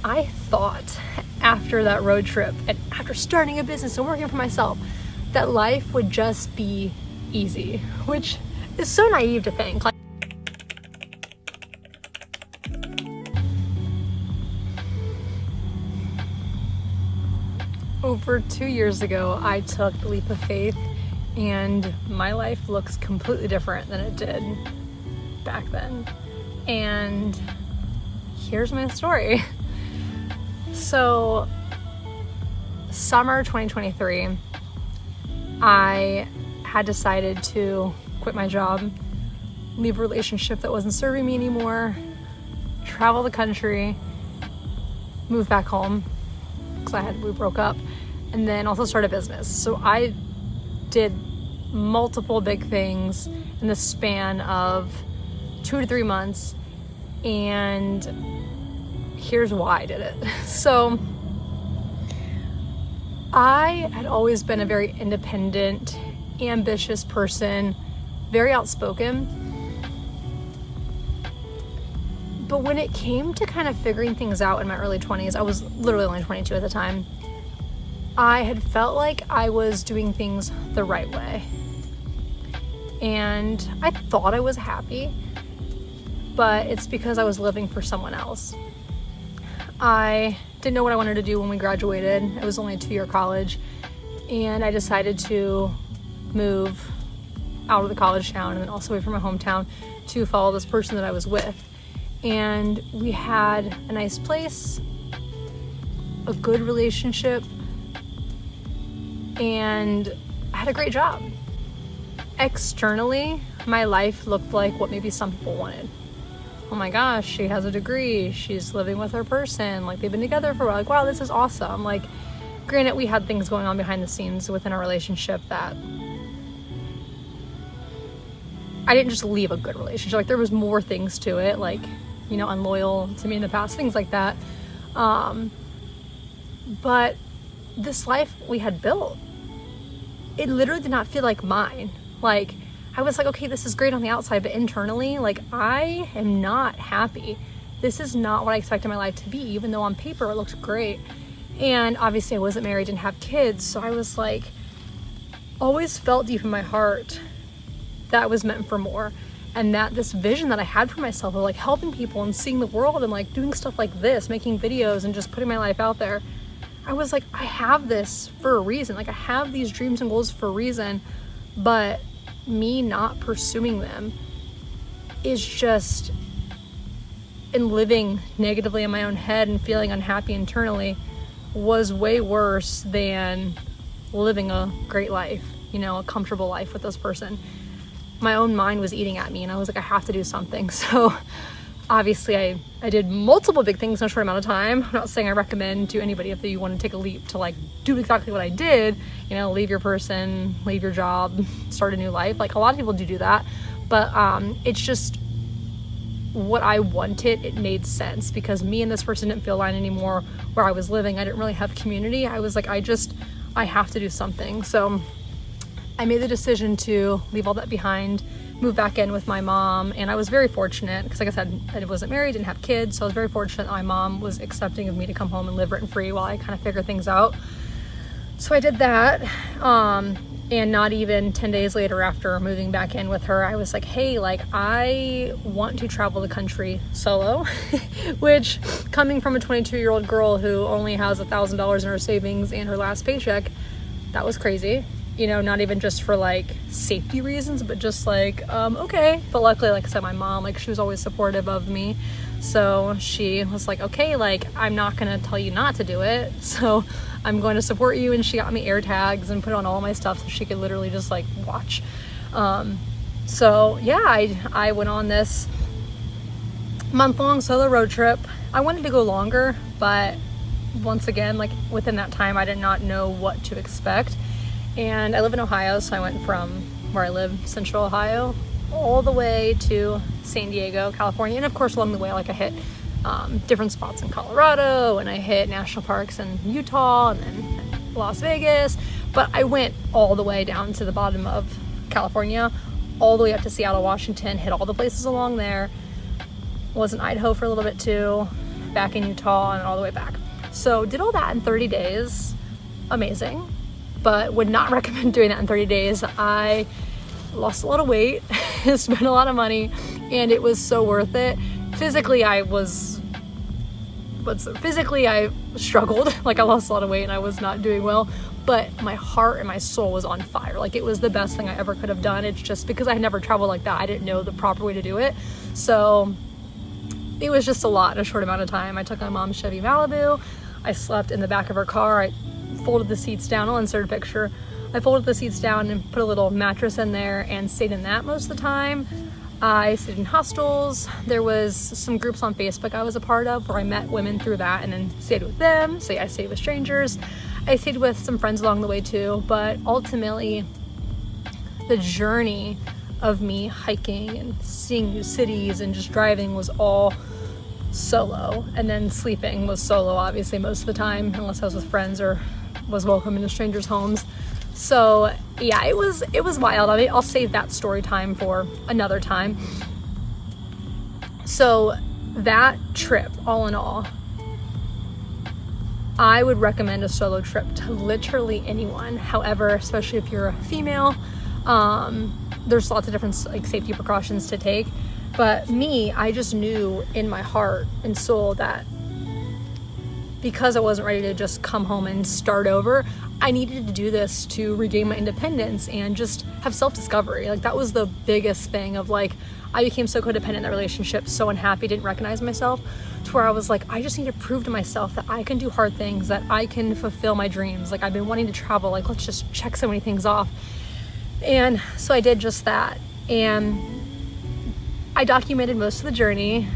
I thought after that road trip and after starting a business and working for myself that life would just be easy, which is so naive to think. Like, over 2 years ago, I took the leap of faith and my life looks completely different than it did back then. And here's my story. So, summer 2023, I had decided to quit my job, leave a relationship that wasn't serving me anymore, travel the country, move back home because we broke up, and then also start a business. So I did multiple big things in the span of 2 to 3 months, and here's why I did it. So I had always been a very independent, ambitious person, very outspoken. But when it came to kind of figuring things out in my early 20s, I was literally only 22 at the time, I had felt like I was doing things the right way. And I thought I was happy, but it's because I was living for someone else. I didn't know what I wanted to do when we graduated. It was only a 2-year college, and I decided to move out of the college town and then also away from my hometown to follow this person that I was with. And we had a nice place, a good relationship, and I had a great job. Externally, my life looked like what maybe some people wanted. Oh my gosh, she has a degree, she's living with her person, like they've been together for a while, like wow, this is awesome. Like, granted, we had things going on behind the scenes within our relationship that I didn't just leave a good relationship, like there was more things to it, like, you know, unloyal to me in the past, things like that. But this life we had built, it literally did not feel like mine. Like, I was like, okay, this is great on the outside, but internally, like, I am not happy. This is not what I expected my life to be, even though on paper it looked great. And obviously I wasn't married, didn't have kids, so I was like, always felt deep in my heart that I was meant for more. And that this vision that I had for myself of like helping people and seeing the world and like doing stuff like this, making videos and just putting my life out there, I was like, I have this for a reason. Like, I have these dreams and goals for a reason, but me not pursuing them is just, and living negatively in my own head and feeling unhappy internally was way worse than living a great life, you know, a comfortable life with this person. My own mind was eating at me and I was like, I have to do something. So obviously I did multiple big things in a short amount of time. I'm not saying I recommend to anybody if you want to take a leap to like do exactly what I did, you know, leave your person, leave your job, start a new life. Like, a lot of people do that, but it's just what I wanted. It made sense because me and this person didn't feel aligned anymore where I was living. I didn't really have community. I was like, I have to do something. So I made the decision to leave all that behind, move back in with my mom, and I was very fortunate because, like I said, I wasn't married, didn't have kids, so I was very fortunate that my mom was accepting of me to come home and live rent-free while I kind of figure things out. So I did that, and not even 10 days later after moving back in with her, I was like, hey, like, I want to travel the country solo, which, coming from a 22-year-old girl who only has $1,000 in her savings and her last paycheck, that was crazy. You know, not even just for like safety reasons, but just like, okay. But luckily, like I said, my mom, like, she was always supportive of me. So she was like, okay, like, I'm not gonna tell you not to do it. So I'm going to support you. And she got me air tags and put on all my stuff so she could literally just like watch. So yeah, I went on this month-long solo road trip. I wanted to go longer, but once again, like, within that time, I did not know what to expect. And I live in Ohio, so I went from where I live, Central Ohio, all the way to San Diego, California. And of course, along the way, like, I hit different spots in Colorado, and I hit national parks in Utah, and then Las Vegas. But I went all the way down to the bottom of California, all the way up to Seattle, Washington, hit all the places along there. Was in Idaho for a little bit too. back in Utah, and all the way back. So did all that in 30 days. Amazing. But would not recommend doing that in 30 days. I lost a lot of weight, spent a lot of money, and it was so worth it. Physically, I struggled. Like, I lost a lot of weight and I was not doing well, but my heart and my soul was on fire. Like, it was the best thing I ever could have done. It's just because I had never traveled like that, I didn't know the proper way to do it. So it was just a lot in a short amount of time. I took my mom's Chevy Malibu. I slept in the back of her car. I folded the seats down. I'll insert a picture. I folded the seats down and put a little mattress in there and stayed in that most of the time. I stayed in hostels. There was some groups on Facebook I was a part of where I met women through that and then stayed with them. So I stayed with strangers. I stayed with some friends along the way too. But ultimately, the journey of me hiking and seeing new cities and just driving was all solo. And then sleeping was solo, obviously, most of the time, unless I was with friends or was welcome into strangers' homes. So yeah, it was wild. I mean, I'll save that story time for another time. So that trip, all in all, I would recommend a solo trip to literally anyone. However, especially if you're a female, there's lots of different like safety precautions to take. But me, I just knew in my heart and soul that because I wasn't ready to just come home and start over, I needed to do this to regain my independence and just have self-discovery. Like, that was the biggest thing of like, I became so codependent in that relationship, so unhappy, didn't recognize myself, to where I was like, I just need to prove to myself that I can do hard things, that I can fulfill my dreams. Like, I've been wanting to travel, like, let's just check so many things off. And so I did just that. And I documented most of the journey.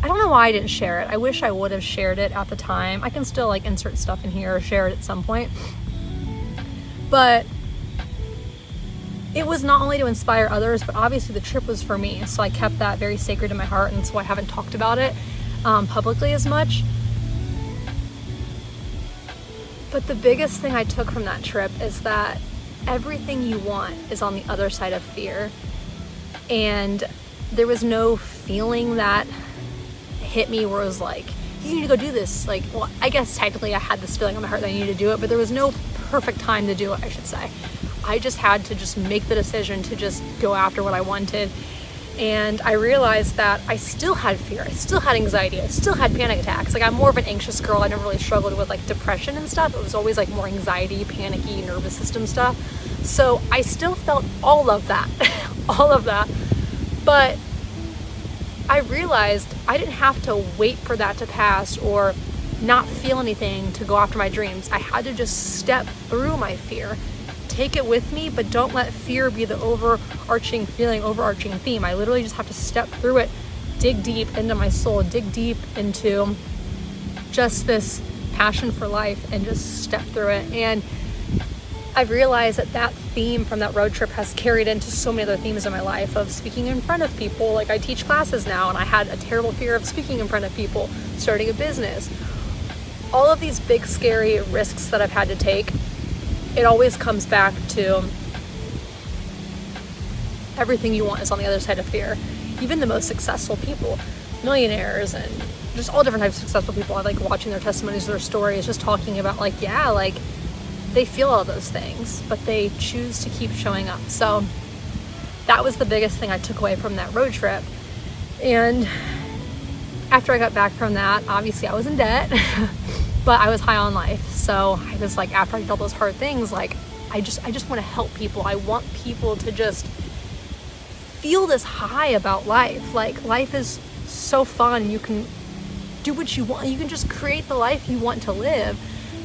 I don't know why I didn't share it. I wish I would have shared it at the time. I can still like insert stuff in here or share it at some point. But it was not only to inspire others, but obviously the trip was for me. So I kept that very sacred in my heart, and so I haven't talked about it publicly as much. But the biggest thing I took from that trip is that everything you want is on the other side of fear. And there was no feeling that hit me where it was like, you need to go do this. Like, well, I guess technically I had this feeling in my heart that I needed to do it, but there was no perfect time to do it, I should say. I just had to just make the decision to just go after what I wanted. And I realized that I still had fear, I still had anxiety, I still had panic attacks. Like, I'm more of an anxious girl. I never really struggled with like depression and stuff. It was always like more anxiety, panicky, nervous system stuff. So I still felt all of that, all of that. But I realized I didn't have to wait for that to pass or not feel anything to go after my dreams. I had to just step through my fear, take it with me, but don't let fear be the overarching feeling, overarching theme. I literally just have to step through it, dig deep into my soul, dig deep into just this passion for life and just step through it. And I've realized that that theme from that road trip has carried into so many other themes in my life of speaking in front of people. Like, I teach classes now, and I had a terrible fear of speaking in front of people, starting a business. All of these big, scary risks that I've had to take, it always comes back to everything you want is on the other side of fear. Even the most successful people, millionaires, and just all different types of successful people, I like watching their testimonies, their stories, just talking about like, yeah, like, they feel all those things, but they choose to keep showing up. So that was the biggest thing I took away from that road trip. And after I got back from that, obviously I was in debt, but I was high on life. So I was like, after I did all those hard things, like, I just want to help people. I want people to just feel this high about life. Like, life is so fun. You can do what you want. You can just create the life you want to live.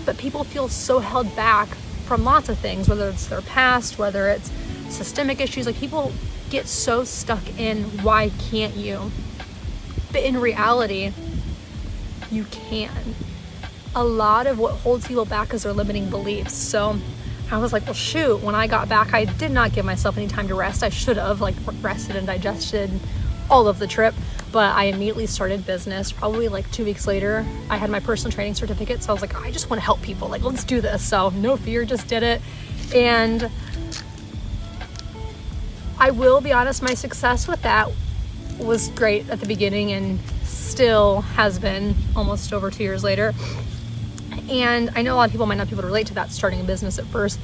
But people feel so held back from lots of things, whether it's their past, whether it's systemic issues. Like, people get so stuck in, why can't you? But in reality, you can. A lot of what holds people back is their limiting beliefs. So I was like, well, shoot, when I got back, I did not give myself any time to rest. I should have like rested and digested all of the trip. But I immediately started business. Probably like 2 weeks later, I had my personal training certificate. So I was like, I just want to help people. Like, let's do this. So no fear, just did it. And I will be honest, my success with that was great at the beginning and still has been almost over 2 years later. And I know a lot of people might not be able to relate to that, starting a business at first.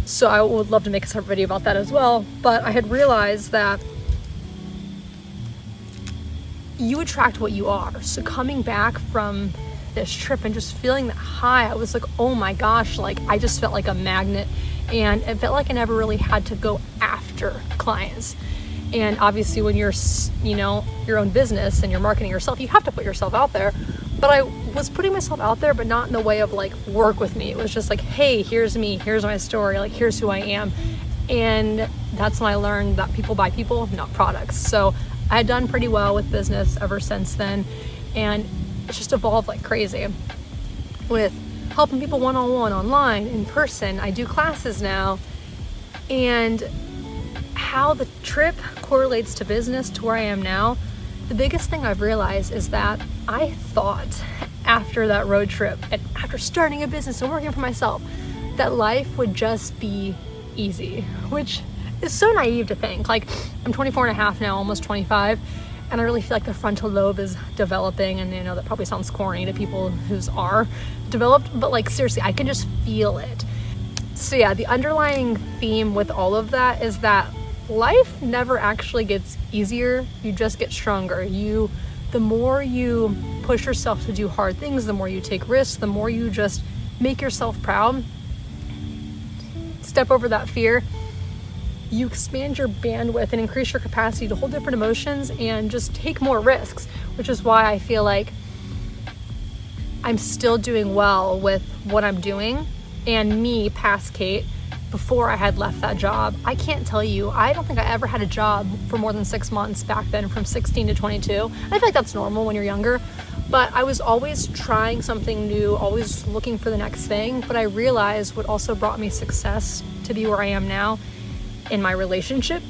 So I would love to make a separate video about that as well. But I had realized that you attract what you are. So coming back from this trip and just feeling that high, I was like, oh my gosh, like I just felt like a magnet, and it felt like I never really had to go after clients. And obviously when you're, your own business and you're marketing yourself, you have to put yourself out there. But I was putting myself out there, but not in the way of like, work with me. It was just like, hey, here's me, here's my story, like here's who I am. And that's when I learned that people buy people, not products. So I had done pretty well with business ever since then. And it's just evolved like crazy with helping people one-on-one, online, in person. I do classes now. And how the trip correlates to business to where I am now, the biggest thing I've realized is that I thought after that road trip and after starting a business and working for myself that life would just be easy, which is so naive to think. Like, I'm 24 and a half now, almost 25, and I really feel like the frontal lobe is developing, and that probably sounds corny to people whose are developed, but like seriously, I can just feel it. So yeah, the underlying theme with all of that is that life never actually gets easier, you just get stronger. The more you push yourself to do hard things, the more you take risks, the more you just make yourself proud, step over that fear, you expand your bandwidth and increase your capacity to hold different emotions and just take more risks, which is why I feel like I'm still doing well with what I'm doing. And me, past Cait, before I had left that job, I can't tell you, I don't think I ever had a job for more than 6 months back then, from 16 to 22. And I feel like that's normal when you're younger, but I was always trying something new, always looking for the next thing. But I realized what also brought me success to be where I am now in my relationship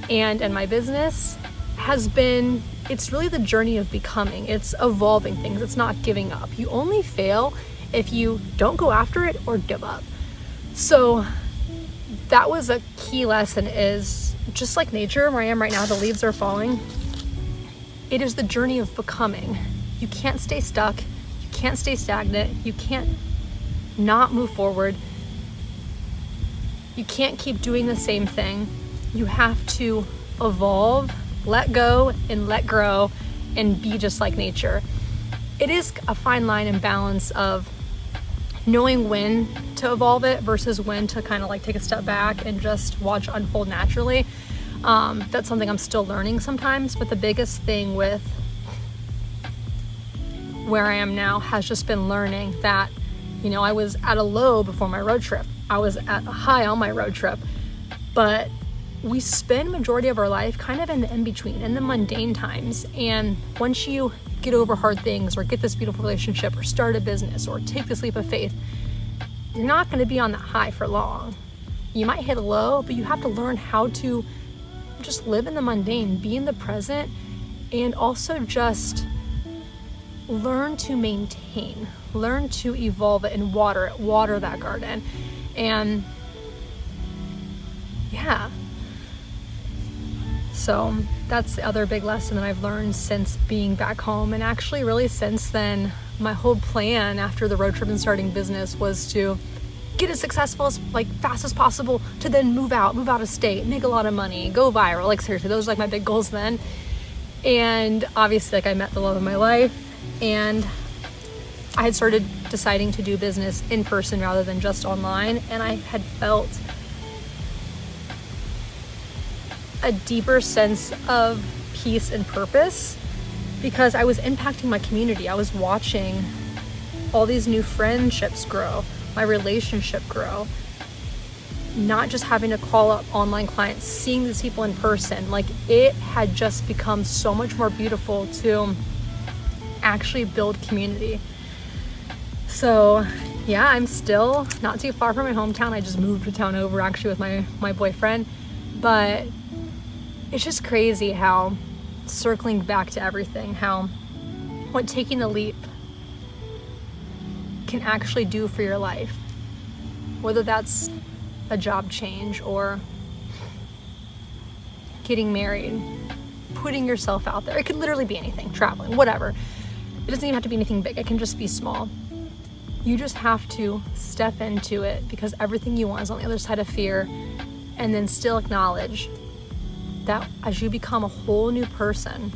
and in my business has been, it's really the journey of becoming. It's evolving things. It's not giving up. You only fail if you don't go after it or give up. So that was a key lesson, is just like nature, where I am right now, the leaves are falling. It is the journey of becoming. You can't stay stuck. You can't stay stagnant. You can't not move forward. You can't keep doing the same thing. You have to evolve, let go, and let grow, and be just like nature. It is a fine line and balance of knowing when to evolve it versus when to kind of like take a step back and just watch it unfold naturally. That's something I'm still learning sometimes, but the biggest thing with where I am now has just been learning that, I was at a low before my road trip. I was at a high on my road trip, but we spend majority of our life kind of in the in-between, in the mundane times. And once you get over hard things or get this beautiful relationship or start a business or take this leap of faith, you're not going to be on that high for long. You might hit a low, but you have to learn how to just live in the mundane, be in the present, and also just learn to maintain, learn to evolve it and water that garden. And yeah, so that's the other big lesson that I've learned since being back home. And actually really since then, my whole plan after the road trip and starting business was to get as successful as fast as possible, to then move out of state, make a lot of money, go viral. Like seriously, those were my big goals then. And obviously I met the love of my life, and I had started deciding to do business in person rather than just online. And I had felt a deeper sense of peace and purpose because I was impacting my community. I was watching all these new friendships grow, my relationship grow, not just having to call up online clients, seeing these people in person. It had just become so much more beautiful to actually build community. So yeah, I'm still not too far from my hometown. I just moved a town over actually with my boyfriend, but it's just crazy how, circling back to everything, how what taking the leap can actually do for your life, whether that's a job change or getting married, putting yourself out there. It could literally be anything, traveling, whatever. It doesn't even have to be anything big. It can just be small. You just have to step into it, because everything you want is on the other side of fear, and then still acknowledge that as you become a whole new person,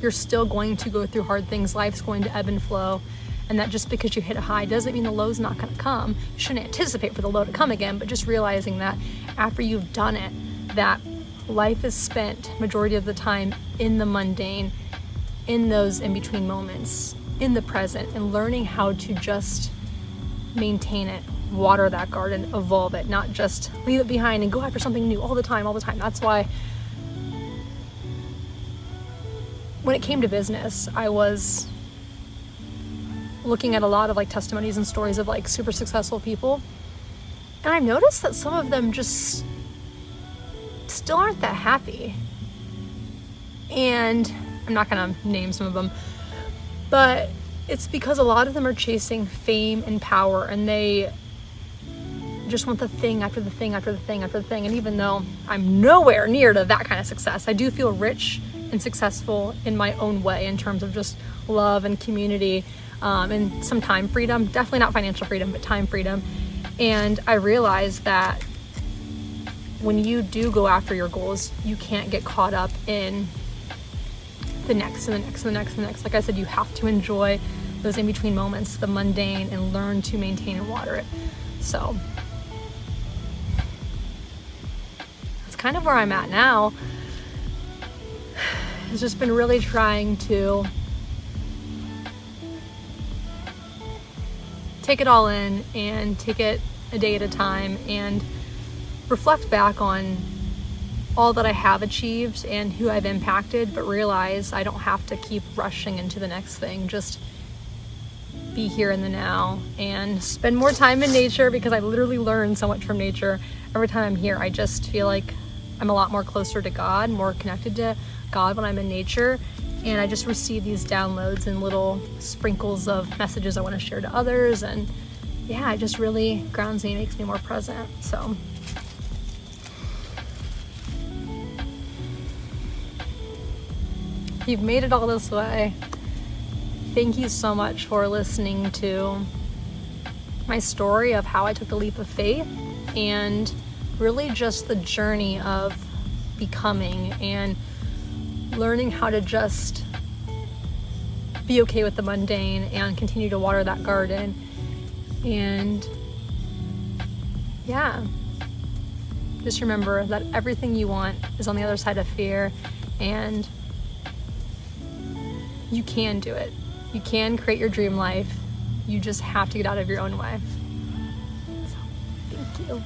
you're still going to go through hard things. Life's going to ebb and flow. And that just because you hit a high doesn't mean the low's not going to come. You shouldn't anticipate for the low to come again, but just realizing that after you've done it, that life is spent majority of the time in the mundane, in those in-between moments, in the present, and learning how to just maintain it, water that garden, evolve it, not just leave it behind and go after something new all the time. That's why when it came to business, I was looking at a lot of like testimonies and stories of like super successful people, and I've noticed that some of them just still aren't that happy. And I'm not gonna name some of them, but it's because a lot of them are chasing fame and power, and they just want the thing after the thing after the thing after the thing. And even though I'm nowhere near to that kind of success, I do feel rich and successful in my own way, in terms of just love and community, and some time freedom. Definitely not financial freedom, but time freedom. And I realized that when you do go after your goals, you can't get caught up in the next and the next and the next and the next. Like I said, you have to enjoy those in-between moments, the mundane, and learn to maintain and water it. So that's kind of where I'm at now. It's just been really trying to take it all in and take it a day at a time and reflect back on all that I have achieved and who I've impacted, but realize I don't have to keep rushing into the next thing. Just be here in the now and spend more time in nature, because I literally learn so much from nature. Every time I'm here, I just feel like I'm a lot more closer to God, more connected to God when I'm in nature. And I just receive these downloads and little sprinkles of messages I want to share to others. And yeah, it just really grounds me, makes me more present. So if you've made it all this way, thank you so much for listening to my story of how I took the leap of faith, and really just the journey of becoming and learning how to just be okay with the mundane and continue to water that garden. And yeah, just remember that everything you want is on the other side of fear, and you can do it. You can create your dream life. You just have to get out of your own way. So, thank you.